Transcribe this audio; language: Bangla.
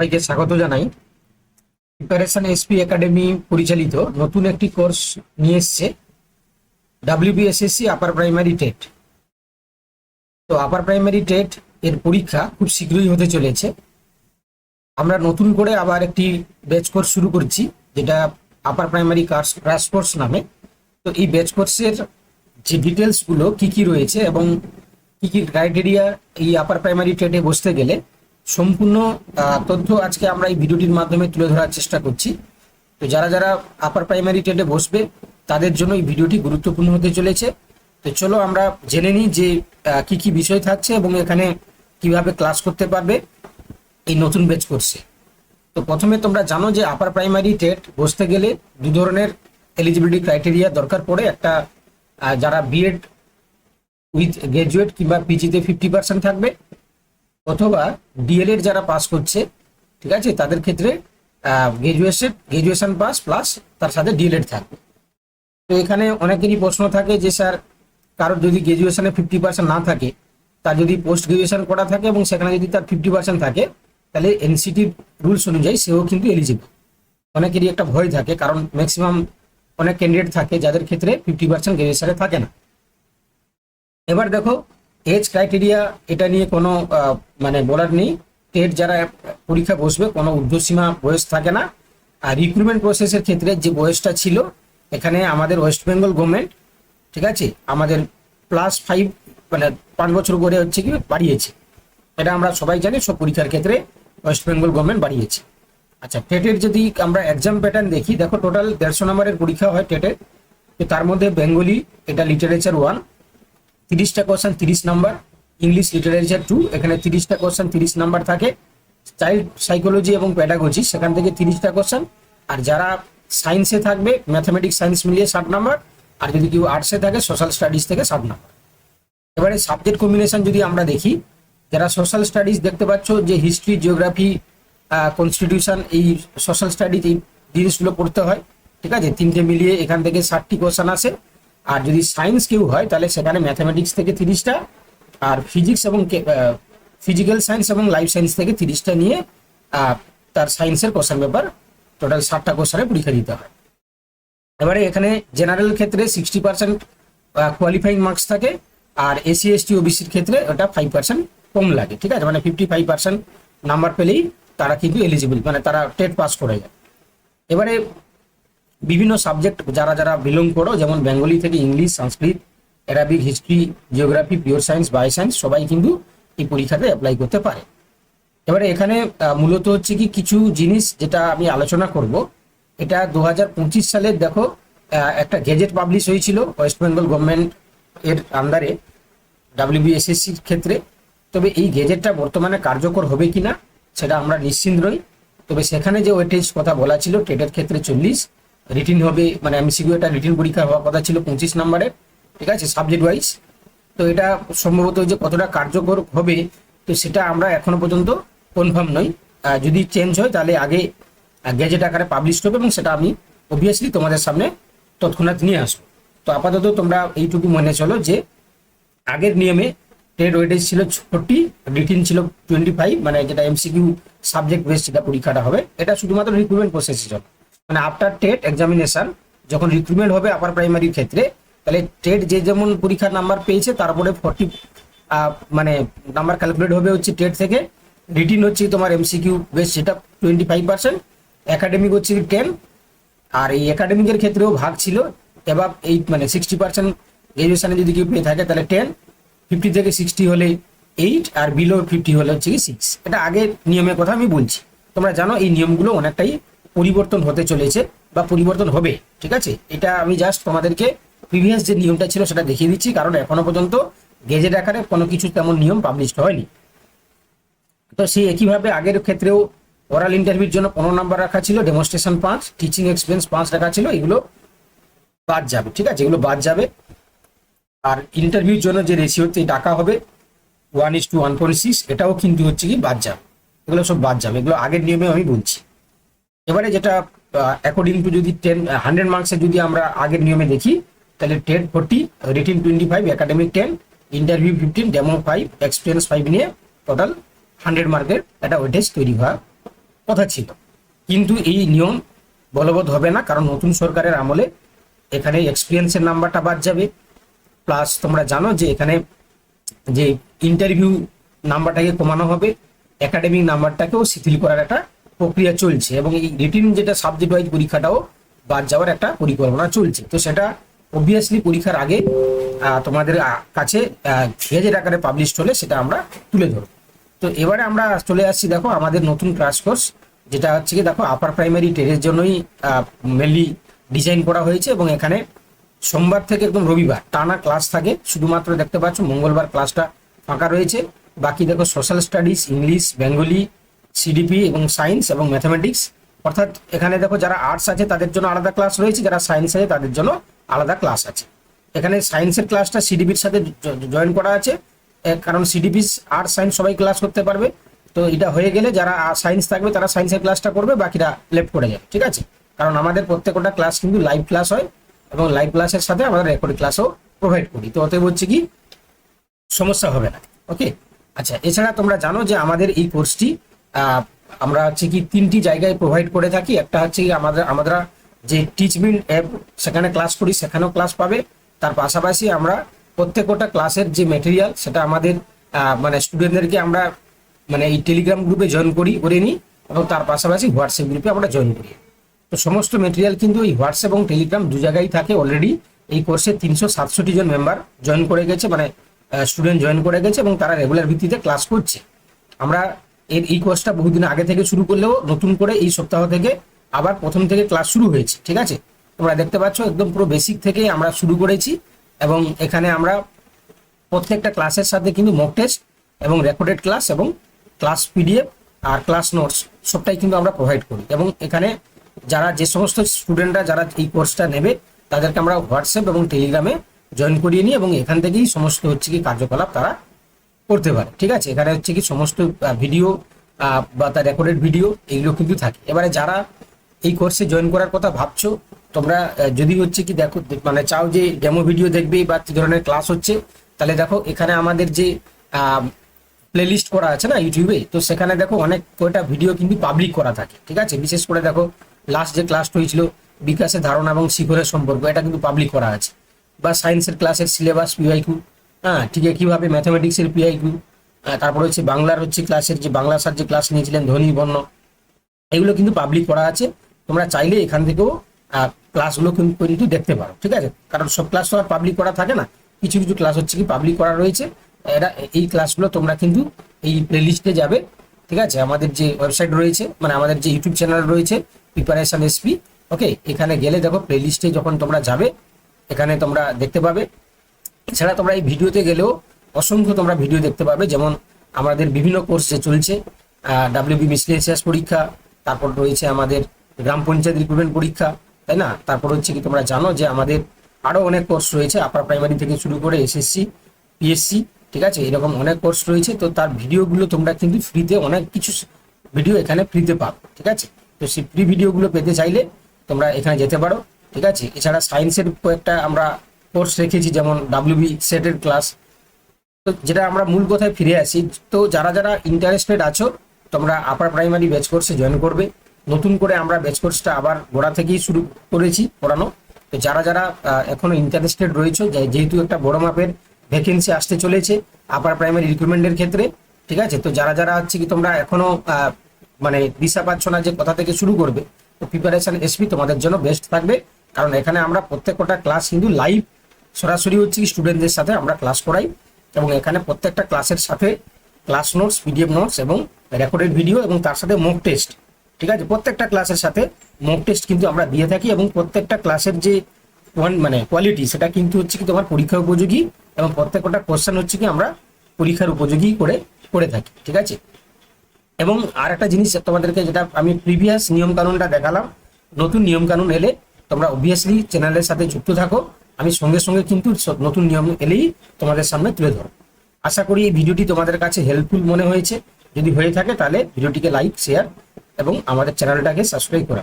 সবাইকে স্বাগত জানাই। প্রিপারেশন এসপি একাডেমি পরিচালিত নতুন একটি কোর্স নিয়ে এসছে, ডাব্লিউবিএসএসসি আপার প্রাইমারি টেট। তো আপার প্রাইমারি টেট এর পরীক্ষা খুব শীঘ্রই হতে চলেছে। আমরা নতুন করে আবার একটি ব্যাচ কোর্স শুরু করছি, যেটা আপার প্রাইমারি ক্র্যাশ কোর্স নামে। তো এই ব্যাচ কোর্সের যে ডিটেলসগুলো কি কি রয়েছে এবং কি কি ক্রাইটেরিয়া এই আপার প্রাইমারি টেটে বসতে গেলে, সম্পূর্ণ তথ্য আজকে আমরা এই ভিডিওটির মাধ্যমে তুলে ধরার চেষ্টা করছি। তো যারা যারা আপার প্রাইমারি টেটে বসবে তাদের জন্য এই ভিডিওটি গুরুত্বপূর্ণ হতে চলেছে। তো চলো আমরা জেনে নিই যে কি কি বিষয় থাকছে এবং এখানে কিভাবে ক্লাস করতে পারবে এই নতুন ব্যাচ কোর্সে। তো প্রথমে তোমরা জানো যে আপার প্রাইমারি টেট বসতে গেলে দু ধরনের এলিজিবিলিটি ক্রাইটেরিয়া দরকার পড়ে। একটা যারা বিএড উইথ গ্র্যাজুয়েট কিংবা পিজিতে 50% থাকবে, অথবা ডিএলএড যারা পাস করছে, ঠিক আছে, তাদের ক্ষেত্রে গ্রাজুয়েশন পাস প্লাস তার সাথে ডিএলএড থাকবে। তো এখানে অনেকেরই প্রশ্ন থাকে যে স্যার, কারোর যদি গ্রাজুয়েশনে 50% না থাকে, তার যদি পোস্ট গ্রাজুয়েশন করা থাকে এবং সেখানে যদি তার 50% থাকে, তাহলে এনসিটি রুলস অনুযায়ী সেও কিন্তু এলিজিবল। অনেকেরই একটা ভয় থাকে, কারণ ম্যাক্সিমাম অনেক ক্যান্ডিডেট থাকে যাদের ক্ষেত্রে 50% গ্রাজুয়েশনে থাকে না। এবার দেখো, এজ ক্রাইটেরিয়া এটা নিয়ে কোনো মানে বলার নেই। টেট যারা পরীক্ষা বসবে কোনো ঊর্ধ্বসীমা বয়স থাকে না। আর রিক্রুটমেন্ট প্রসেসের ক্ষেত্রে যে বয়সটা ছিল, এখানে আমাদের ওয়েস্ট বেঙ্গল গভর্নমেন্ট, ঠিক আছে, আমাদের +5 মানে 5 বছর করে হচ্ছে কি বাড়িয়েছে। এটা আমরা সবাই জানি, সব পরীক্ষার ক্ষেত্রে ওয়েস্ট বেঙ্গল গভর্নমেন্ট বাড়িয়েছে। আচ্ছা, টেটের যদি আমরা এক্সাম প্যাটার্ন দেখি, দেখো টোটাল 150 নম্বরের পরীক্ষা হয় টেটের। তো তার মধ্যে বেঙ্গলি, এটা লিটারেচার 1, 30টা কোশ্চেন 30 নাম্বার। ইংলিশ লিটারেচার 2, এখানে 30টা কোশ্চেন 30 নাম্বার থাকে। চাইল্ড সাইকোলজি এবং প্যাডাগজি, সেখান থেকে 30টা কোশ্চেন। আর যারা সায়েন্সে থাকবে, ম্যাথামেটিক্স সায়েন্স মিলিয়ে 60 নাম্বার। আর যদি কেউ আর্টসে থাকে, সোশ্যাল স্টাডিজ থেকে 60 নাম্বার। এবারে সাবজেক্ট কম্বিনেশন যদি আমরা দেখি, যারা সোশ্যাল স্টাডিজ দেখতে পাচ্ছ যে হিস্ট্রি, জিওগ্রাফি, কনস্টিটিউশন, এই সোশ্যাল স্টাডিজ এই জিনিসগুলো পড়তে হয়, ঠিক আছে। 3টে মিলিয়ে এখান থেকে 60টি কোশ্চেন আসে। আর যদি সায়েন্স কেউ হয়, তাহলে সেখানে ম্যাথামেটিক্স থেকে 30টা, আর ফিজিক্স এবং ফিজিক্যাল সায়েন্স এবং লাইফ সায়েন্স থেকে 30টা নিয়ে তার সায়েন্সের কোশ্চেন পেপার টোটাল 60টা কোশ্চেনে পরীক্ষা দিতে হয়। এবারে এখানে জেনারেল ক্ষেত্রে 60% কোয়ালিফাইং মার্কস থাকে। আর এসসি এসটি ওবিসির ক্ষেত্রে ওটা 5% কম লাগে, ঠিক আছে। মানে 55% নাম্বার পেলেই তারা কিন্তু এলিজিবল, মানে তারা টেট পাস করে যায়। এবারে বিভিন্ন সাবজেক্ট যারা যারা বিলং করো, যেমন বেঙ্গলি থেকে English, Sanskrit, Arabic, history, geography, pure science, bio science, সবাই কিন্তু এই পরীক্ষাতে অ্যাপ্লাই করতে পারে। এবারে এখানে মূলত হচ্ছে কি কিছু জিনিস যেটা আমি আলোচনা করব। এটা 2025 সালের দেখো একটা গেজেট পাবলিশ হয়েছিল ওয়েস্ট বেঙ্গল গভর্নমেন্ট এর আন্ডারে ডাব্লিউবিএসএসসির ক্ষেত্রে। তবে এই গেজেটটা বর্তমানে কার্যকর হবে কিনা সেটা আমরা নিশ্চিন্ত নই। তবে সেখানে যে ওয়েটেজ কথা বলা ছিল, টেটের ক্ষেত্রে 40, রিটিন হবে, মানে এমসিকিউ এটা রিটিন পরীক্ষা হওয়ার কথা ছিল 25 নম্বরের, ঠিক আছে, সাবজেক্ট ওয়াইজ। তো এটা সম্ভবত যে কতটা কার্যকর হবে, তো সেটা আমরা এখনো পর্যন্ত কনফার্ম নই। যদি চেঞ্জ হয় তাহলে আগে গেজেট আকারে পাবলিশ হবে এবং সেটা আমি অবভিয়াসলি তোমাদের সামনে তৎক্ষণাৎ নিয়ে আসবো। তো আপাতত তোমরা এইটুকু মনে চলো যে আগের নিয়মে টেট ওয়েটেজ ছিল 40, রিটিন ছিল 25, মানে যেটা এমসিকিউ সাবজেক্ট বেস যেটা পরীক্ষাটা হবে, এটা শুধুমাত্র রিক্রুটমেন্ট প্রসেসের জন্য। মানে আফটার টেট এক্সামিনেশন যখন রিক্রুটমেন্ট হবে আপার প্রাইমারির ক্ষেত্রে, তাহলে টেট যে যেমন পরীক্ষার নাম্বার পেয়েছে তারপরে 40 মানে নাম্বার ক্যালকুলেট হবে হচ্ছে টেট থেকে। রিটিন হচ্ছে তোমার এমসিকিউ বেস, সেটা 25%, একাডেমিক হচ্ছে 10। আর এই একাডেমিকের ক্ষেত্রেও ভাগ ছিল, এবার এই মানে 60% গ্রাজুয়েশনে যদি কেউ পেয়ে থাকে তাহলে 10, 50 থেকে 60 হলে 8, আর বিলো 50 হলে হচ্ছে কি 6। এটা আগের নিয়মের কথা আমি বলছি। তোমরা জানো এই নিয়মগুলো অনেকটাই পরিবর্তন হতে চলেছে বা পরিবর্তন হবে, ঠিক আছে। এটা আমি জাস্ট তোমাদেরকে প্রিভিয়াস যে নিয়মটা ছিল সেটা দেখিয়ে দিচ্ছি, কারণ এখনো পর্যন্ত গেজেট আকারে কোনো কিছু তেমন নিয়ম পাবলিশড হয়নি। তো সেই একইভাবে আগের ক্ষেত্রেও ওরাল ইন্টারভিউর জন্য 15 নাম্বার রাখা ছিল, ডেমনস্ট্রেশন 5, টিচিং এক্সপিরিয়েন্স 5 রাখা ছিল। এগুলো বাদ যাবে, ঠিক আছে, এগুলো বাদ যাবে। আর ইন্টারভিউর জন্য যে রেশিওতে টাকা হবে 1:1.6, এটাও কিন্তু হচ্ছে কি বাদ যাবে। এগুলো সব বাদ যাবে, এগুলো আগের নিয়মে আমি বলছি। এবারে যেটা অ্যাকর্ডিং টু যদি 100 মার্কসে যদি আমরা আগের নিয়মে দেখি, তাহলে TET 40, written 25, academic 10, interview 15, demo 5, experience 5 নিয়ে টোটাল 100 মার্কের একটা ওয়েটেজ তৈরি হওয়া কথা ছিল, কিন্তু এই নিয়ম বলবৎ হবে না, কারণ নতুন সরকারের আমলে এখানে এক্সপিরিয়েন্সের নাম্বারটা বাদ যাবে। প্লাস তোমরা জানো যে এখানে যে ইন্টারভিউ নাম্বারটাকে কমানো হবে, একাডেমিক নাম্বারটাকেও শিথিল করার একটা প্রক্রিয়া চলছে, এবং এই রিটিন যেটা সাবজেক্ট ওয়াইজ পরীক্ষাটাও বাদ যাওয়ার একটা পরিকল্পনা চলছে। তো সেটা অবভিয়াসলি পরীক্ষার আগে তোমাদের কাছে গেজেট আকারে পাবলিশ হলে সেটা আমরা তুলে ধরবো। তো এবারে আমরা চলে আসছি, দেখো আমাদের নতুন ক্রাশ কোর্স, যেটা হচ্ছে কি দেখো আপার প্রাইমারি টেনের জন্যই মেনলি ডিজাইন করা হয়েছে, এবং এখানে সোমবার থেকে একদম রবিবার টানা ক্লাস থাকে। শুধুমাত্র দেখতে পাচ্ছ মঙ্গলবার ক্লাসটা ফাঁকা রয়েছে, বাকি দেখো social studies, English, Bengali, CDP এবং সায়েন্স এবং ম্যাথামেটিক্স। অর্থাৎ এখানে দেখো যারা আর্টস আছে তাদের জন্য আলাদা ক্লাস রয়েছে, যারা সায়েন্স আছে তাদের জন্য আলাদা ক্লাস আছে। এখানে সায়েন্সের ক্লাসটা সিডিপির সাথে জয়েন করা আছে, কারণ সিডিপি আর্টস সায়েন্স সবাই ক্লাস করতে পারবে। তো এটা হয়ে গেলে যারা সায়েন্স থাকবে তারা সায়েন্সের ক্লাসটা করবে, বাকিরা লেফট করে যাবে, ঠিক আছে। কারণ আমাদের প্রত্যেকটা ক্লাস কিন্তু লাইভ ক্লাস হয়, এবং লাইভ ক্লাসের সাথে আমরা রেকর্ড ক্লাসও প্রোভাইড করি। তো অতএব হচ্ছে কি সমস্যা হবে না, ওকে। আচ্ছা, এছাড়া তোমরা জানো যে আমাদের এই কোর্সটি আমরা হচ্ছে কি 3টি জায়গায় প্রোভাইড করে থাকি। একটা হচ্ছে কি আমরা যে টিচমিন অ্যাপ সেখানে ক্লাস করি, সেখানেও ক্লাস পাবে। তার পাশাপাশি আমরা প্রত্যেকটা ক্লাসের যে মেটেরিয়াল সেটা আমাদের মানে স্টুডেন্টদেরকে আমরা মানে এই টেলিগ্রাম গ্রুপে জয়েন করে নিই, এবং তার পাশাপাশি হোয়াটসঅ্যাপ গ্রুপে আমরা জয়েন করি। তো সমস্ত মেটেরিয়াল কিন্তু এই হোয়াটসঅ্যাপ এবং টেলিগ্রাম দু জায়গায় থাকে। অলরেডি এই কোর্সে 367 জন মেম্বার জয়েন করে গেছে, মানে স্টুডেন্ট জয়েন করে গেছে, এবং তারা রেগুলার ভিত্তিতে ক্লাস করছে। আমরা এই কোর্সটা বহুদিন আগে থেকে শুরু করলেও নতুন করে এই সপ্তাহ থেকে আবার প্রথম থেকে ক্লাস শুরু হয়েছে, ঠিক আছে। তোমরা দেখতে পাচ্ছ একদম পুরো বেসিক থেকে আমরা শুরু করেছি, এবং এখানে আমরা প্রত্যেকটা ক্লাসের সাথে কিন্তু মক টেস্ট এবং রেকর্ডেড ক্লাস এবং ক্লাস পিডিএফ আর ক্লাস নোটস সবটাই কিন্তু আমরা প্রোভাইড করি। এবং এখানে যারা যে সমস্ত স্টুডেন্টরা যারা এই কোর্সটা নেবে তাদেরকে আমরা হোয়াটসঅ্যাপ এবং টেলিগ্রামে জয়েন করিয়ে নিই, এবং এখান থেকেই সমস্ত হচ্ছে কি কার্যকলাপ তারা করতে পারে, ঠিক আছে। এখানে হচ্ছে কি সমস্ত ভিডিও বা তার রেকর্ডেড ভিডিও এগুলো কিন্তু থাকে। এবারে যারা এই কোর্সে জয়েন করার কথা ভাবছো, তোমরা যদি হচ্ছে কি দেখো মানে চাও যে ডেমো ভিডিও দেখবে বা কি ধরনের ক্লাস হচ্ছে, তাহলে দেখো এখানে আমাদের যে প্লেলিস্ট করা আছে না ইউটিউবে, তো সেখানে দেখো অনেক কয়টা ভিডিও কিন্তু পাবলিক করা থাকে, ঠিক আছে। বিশেষ করে দেখো লাস্ট যে ক্লাসটা হয়েছিল বিকাশের ধারণা এবং শিখরের সম্পর্ক, এটা কিন্তু পাবলিক করা আছে। বা সায়েন্সের ক্লাসের সিলেবাস পিআইকিউ, হ্যাঁ ঠিক আছে, কীভাবে ম্যাথামেটিক্সের পিআইকিউ, তারপরে হচ্ছে বাংলার হচ্ছে ক্লাসের যে বাংলা স্যার যে ক্লাস নিয়েছিলেন ধ্বনি বর্ণ, এগুলো কিন্তু পাবলিক করা আছে। তোমরা চাইলে এখান থেকেও ক্লাসগুলো কিন্তু দেখতে পারো, ঠিক আছে। কারণ সব ক্লাস তো আর পাবলিক করা থাকে না, কিছু কিছু ক্লাস হচ্ছে কি পাবলিক করা রয়েছে। এই ক্লাসগুলো তোমরা কিন্তু এই প্লেলিস্টে যাবে, ঠিক আছে। আমাদের যে ওয়েবসাইট রয়েছে, মানে আমাদের যে ইউটিউব চ্যানেল রয়েছে প্রিপারেশন এসপি, ওকে, এখানে গেলে দেখো প্লেলিস্টে যখন তোমরা যাবে এখানে তোমরা দেখতে পাবে। এছাড়া তোমরা এই ভিডিওতে গেলেও অসংখ্য তোমরা ভিডিও দেখতে পাবে, যেমন আমাদের বিভিন্ন কোর্স যে চলছে, ডাব্লিউবি মিসলেনিয়াস পরীক্ষা, তারপর রয়েছে আমাদের গ্রাম পঞ্চায়েত রিক্রুটমেন্ট পরীক্ষা, তাই না। তারপর হচ্ছে কি তোমরা জানো যে আমাদের আরও অনেক কোর্স রয়েছে, আপার প্রাইমারি থেকে শুরু করে এসএসসি, পিএসসি, ঠিক আছে, এরকম অনেক কোর্স রয়েছে। তো তার ভিডিওগুলো তোমরা কিন্তু ফ্রিতে অনেক কিছু ভিডিও এখানে ফ্রিতে পাবে, ঠিক আছে। তো সেই ফ্রি ভিডিওগুলো পেতে চাইলে তোমরা এখানে যেতে পারো, ঠিক আছে। এছাড়া সায়েন্সের কয়েকটা আমরা কোর্স রেখেছি, যেমন ডাব্লিউবি সেটের ক্লাস। তো যেটা আমরা মূল কথায় ফিরে আসি, তো যারা যারা ইন্টারেস্টেড আছো তোমরা আপার প্রাইমারি ব্যাচ কোর্সে জয়েন করবে। নতুন করে আমরা ব্যাচ কোর্সটা আবার গোড়া থেকেই শুরু করেছি পড়ানো। তো যারা যারা এখনো ইন্টারেস্টেড রয়েছে, যেহেতু একটা বড় মাপের ভ্যাকেন্সি আসতে চলেছে আপার প্রাইমারি রিক্রুটমেন্টের ক্ষেত্রে, ঠিক আছে। তো যারা যারা হচ্ছে কি তোমরা এখনো মানে দিশা পাচ্ছ না যে কোথা থেকে শুরু করবে, তো প্রিপারেশন এসপি তোমাদের জন্য বেস্ট থাকবে। কারণ এখানে আমরা প্রত্যেকটা ক্লাস কিন্তু লাইভ সরাসরি হচ্ছে কি স্টুডেন্টদের সাথে আমরা ক্লাস করাই, এবং এখানে প্রত্যেকটা ক্লাসের সাথে ক্লাস নোটস, পিডিএফ নোটস এবং রেকর্ডেড ভিডিও, এবং তার সাথে মক টেস্ট, ঠিক আছে। প্রত্যেকটা ক্লাসের সাথে মক টেস্ট কিন্তু আমরা দিয়ে থাকি, এবং প্রত্যেকটা ক্লাসের যে মানে কোয়ালিটি সেটা কিন্তু হচ্ছে কি তোমার পরীক্ষা উপযোগী, এবং প্রত্যেকটা কোশ্চেন হচ্ছে কি আমরা পরীক্ষার উপযোগী করে থাকি, ঠিক আছে। এবং আর একটা জিনিস তোমাদেরকে, যেটা আমি প্রিভিয়াস নিয়ম কানুনটা দেখালাম, নতুন নিয়ম কানুন এলে তোমরা অবভিয়াসলি চ্যানেলের সাথে যুক্ত থাকো। আমি সঙ্গে সঙ্গে কিন্তু নতুন নিয়ম এলেই তোমাদের সামনে তুলে ধরো। আশা করি এই ভিডিওটি তোমাদের কাছে হেল্পফুল মনে হয়েছে। যদি হয়ে থাকে তাহলে ভিডিওটিকে লাইক, শেয়ার এবং আমাদের চ্যানেলটাকে সাবস্ক্রাইব করা।